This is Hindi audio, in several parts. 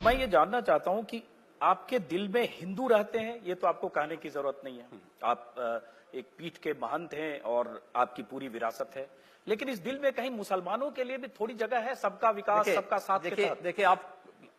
मैं ये जानना चाहता हूं कि आपके दिल में हिंदू रहते हैं, ये तो आपको कहने की जरूरत नहीं है। आप एक पीठ के महंत हैं और आपकी पूरी विरासत है, लेकिन इस दिल में कहीं मुसलमानों के लिए भी थोड़ी जगह है, सबका विकास, सबका साथ के तहत। देखिए आप,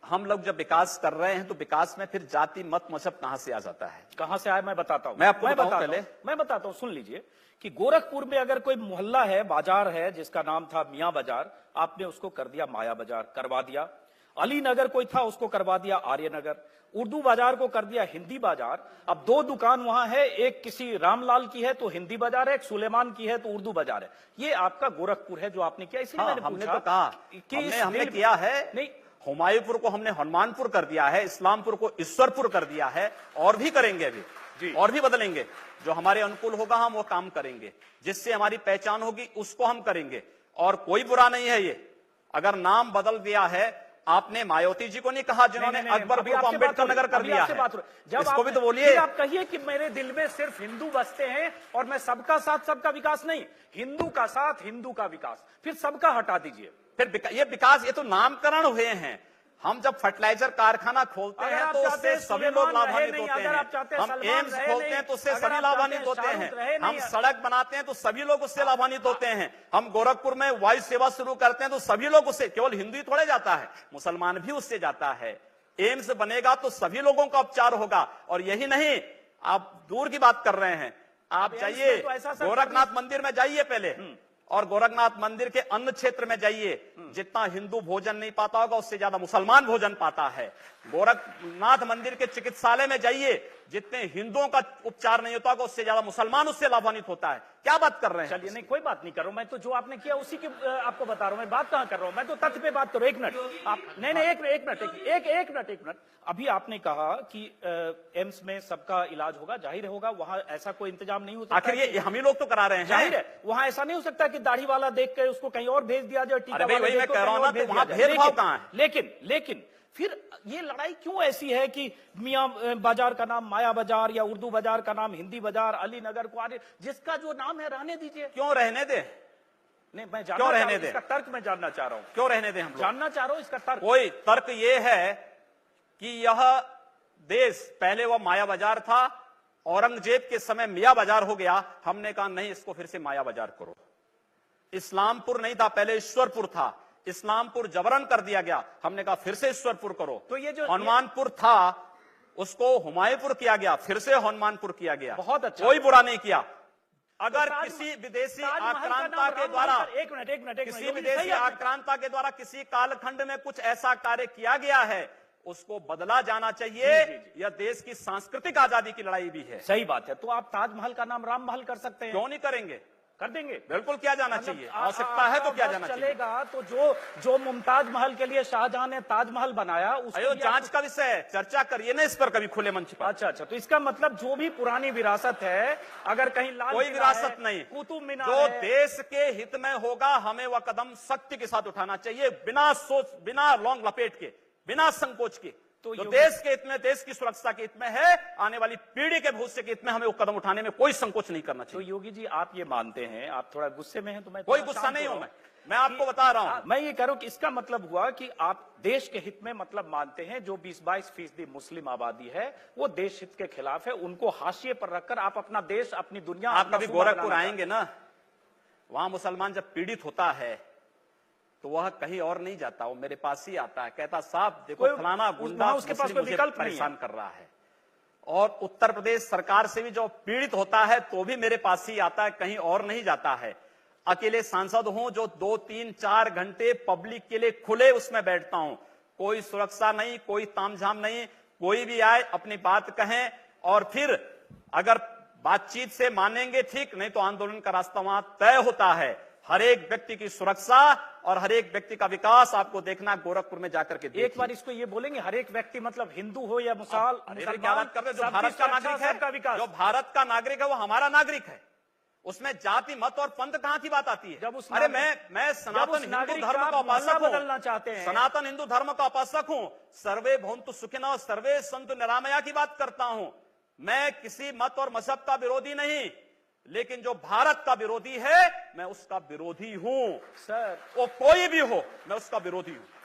हम लोग जब विकास कर रहे हैं तो विकास में फिर जाति मत मजहब कहां से आ जाता है? कहां से आया मैं बताता हूं। मैं आपको मैं बताता हूं, सुन लीजिए कि गोरखपुर में अगर कोई मोहल्ला है, बाजार है, जिसका नाम था मियां बाजार, आपने उसको कर दिया माया बाजार, करवा दिया। अली नगर कोई था, उसको करवा दिया आर्य नगर। उर्दू बाजार को कर दिया हिंदी बाजार। अब दो दुकान वहां है, एक किसी रामलाल की है तो हिंदी बाजार है, एक सुलेमान की है तो उर्दू बाजार है। ये आपका गोरखपुर है जो आपने किया, इसलिए मैंने हमने पूछा तो कहा कि हमने किया है। नहीं, हुमायूंपुर को हमने हनुमानपुर कर दिया है, इस्लामपुर को ईश्वरपुर कर दिया है, और भी करेंगे अभी जी, और भी बदलेंगे। जो हमारे अनुकूल होगा हम वो काम करेंगे, जिससे हमारी पहचान होगी उसको हम करेंगे। और कोई बुरा नहीं है ये, अगर नाम बदल दिया है। आपने मायावती जी को नहीं कहा जिन्होंने अकबरपुर को अम्बेडकर नगर कर दिया है, इसको भी तो बोलिए। आप कहिए कि मेरे दिल में सिर्फ हिंदू बसते हैं और मैं सबका साथ सबका विकास नहीं, हिंदू का साथ हिंदू का विकास, फिर सबका हटा दीजिए। फिर ये विकास, ये तो नामकरण हुए हैं। हम जब फर्टिलाइजर कारखाना खोलते हैं तो उससे सभी लोग लाभान्वित होते हैं। हम एम्स खोलते हैं तो उससे सभी लाभान्वित होते हैं। हम सड़क बनाते हैं तो सभी लोग उससे लाभान्वित होते हैं। हम गोरखपुर में वायु सेवा शुरू करते हैं तो सभी लोग उससे, केवल हिंदू ही थोड़े जाता है, मुसलमान भी उससे जाता है। एम्स बनेगा तो सभी लोगों का उपचार होगा। और यही नहीं, आप दूर की बात कर रहे हैं, आप जाइए गोरखनाथ मंदिर में जाइए पहले, और गोरखनाथ मंदिर के अन्य क्षेत्र में जाइए, जितना हिंदू भोजन नहीं पाता होगा उससे ज्यादा मुसलमान भोजन पाता है। गोरखनाथ मंदिर के चिकित्सालय में जाइए, जितने हिंदुओं का उपचार नहीं होता होगा उससे ज्यादा मुसलमान उससे लाभान्वित होता है। क्या बात कर रहे हैं? चलिए, नहीं कोई बात नहीं कर रहा हूं मैं, तो जो आपने किया उसी की आपको बता रहा हूं। मैं बात कहां कर रहा हूं, मैं तो तथ्य पे बात करूं। एक मिनट आप, नहीं एक मिनट। अभी आपने कहा कि एम्स में सबका इलाज होगा, जाहिर होगा, वहां ऐसा कोई इंतजाम नहीं हो सकता। आखिर ये हम ही लोग तो करा रहे हैं, जाहिर है वहां ऐसा नहीं हो सकता कि दाढ़ी वाला देख के उसको कहीं और भेज दिया जाए, टीका वाला मैं कह रहा हूं ना, तो वहां भेदभाव कहां है? लेकिन फिर ये लड़ाई क्यों ऐसी है कि मियां बाजार का नाम माया बाजार या उर्दू बाजार का नाम हिंदी बाजार, अली नगर को आने, जिसका जो नाम है रहने दीजिए। क्यों रहने दे? नहीं, मैं क्यों रहने दे, इसका तर्क मैं जानना चाह रहा हूं। क्यों रहने दे? हम जानना चाह रहा हूं इसका तर्क। कोई तर्क ये है कि यह देश पहले वह माया बाजार था, औरंगजेब के समय मियां बाजार हो गया। हमने कहा नहीं, इसको फिर से माया बाजार करो। इस्लामपुर नहीं था, पहले ईश्वरपुर था, इस्लामपुर जबरन कर दिया गया। हमने कहा फिर से ईश्वरपुर करो। तो ये जो हनुमानपुर था उसको हुमायूंपुर किया गया, फिर से हनुमानपुर किया गया। बहुत अच्छा, कोई बुरा नहीं किया। अगर किसी विदेशी आक्रांता के द्वारा, एक मिनट, किसी विदेशी आक्रांता के द्वारा किसी कालखंड में कुछ ऐसा कार्य किया गया है, उसको बदला जाना चाहिए। यह देश की सांस्कृतिक आजादी की लड़ाई भी है। सही बात है। तो आप ताजमहल का नाम राम महल कर सकते हैं, क्यों नहीं करेंगे? कर देंगे, बिल्कुल किया जाना चाहिए। आवश्यकता है तो किया जाना चाहिए। चलेगा तो जो मुमताज महल के लिए शाहजहां ने ताजमहल बनाया, उसको जांच का विषय है, चर्चा करिए ना इस पर कभी खुले मंच पर। अच्छा, तो इसका मतलब जो भी पुरानी विरासत है, अगर कहीं लाल कोई विरासत नहीं, कुतुब मीनार जो देश के हित में होगा हमें वह कदम सख्ती के साथ उठाना चाहिए, बिना सोच, बिना लौंग लपेट के, बिना संकोच के। तो जो देश के हित में, देश की सुरक्षा के हित में है, आने वाली पीढ़ी के भविष्य के हित में, हमें वो कदम उठाने में कोई संकोच नहीं करना चाहिए। तो योगी जी, आप ये मानते हैं, आप थोड़ा गुस्से में हैं, तो मैं कोई गुस्सा नहीं हूं, मैं आपको बता रहा हूं। मैं ये कह रहा हूं कि इसका मतलब हुआ कि आप देश के हित में मतलब मानते हैं, जो 20-22% मुस्लिम आबादी है वो देश हित के खिलाफ है, उनको हाशिए पर रखकर आप अपना देश, अपनी दुनिया। आप कभी गोरखपुर आएंगे ना, वहां मुसलमान जब पीड़ित होता है तो वह कहीं और नहीं जाता, वो मेरे पास ही आता है, कहता साहब देखो फलाना गुंडा उसके पास कोई विकल्प परेशान कर रहा है। और उत्तर प्रदेश सरकार से भी जो पीड़ित होता है तो भी मेरे पास ही आता है, कहीं और नहीं जाता है। अकेले सांसद हूं जो 2, 3, 4 घंटे पब्लिक के लिए खुले उसमें बैठता हूं, कोई सुरक्षा नहीं, कोई तामझाम नहीं, कोई भी आए अपनी बात कहें, और फिर अगर बातचीत से मानेंगे ठीक, नहीं तो आंदोलन का रास्ता वहां तय होता है। हर एक व्यक्ति की सुरक्षा और हर एक व्यक्ति का विकास आपको देखना गोरखपुर में जाकर के। एक बार इसको ये बोलेंगे, हर एक व्यक्ति मतलब हिंदू हो या मुसलमान, क्या बात कर रहे हैं? जो भारत का नागरिक है, जो भारत का नागरिक है वो हमारा नागरिक है, उसमें जाति मत और पंथ कहां की बात आती है? जब उस अरे मैं सनातन हिंदू धर्म का उपासक हूं, बदलना चाहते हैं, सनातन हिंदू धर्म का उपासक हूं, सर्वे भवन्तु सुखिनः सर्वे सन्तु निरामया की बात करता हूं। मैं किसी मत और मजहब का विरोधी नहीं, लेकिन जो भारत का विरोधी है मैं उसका विरोधी हूं। सर, वो कोई भी हो, मैं उसका विरोधी हूं।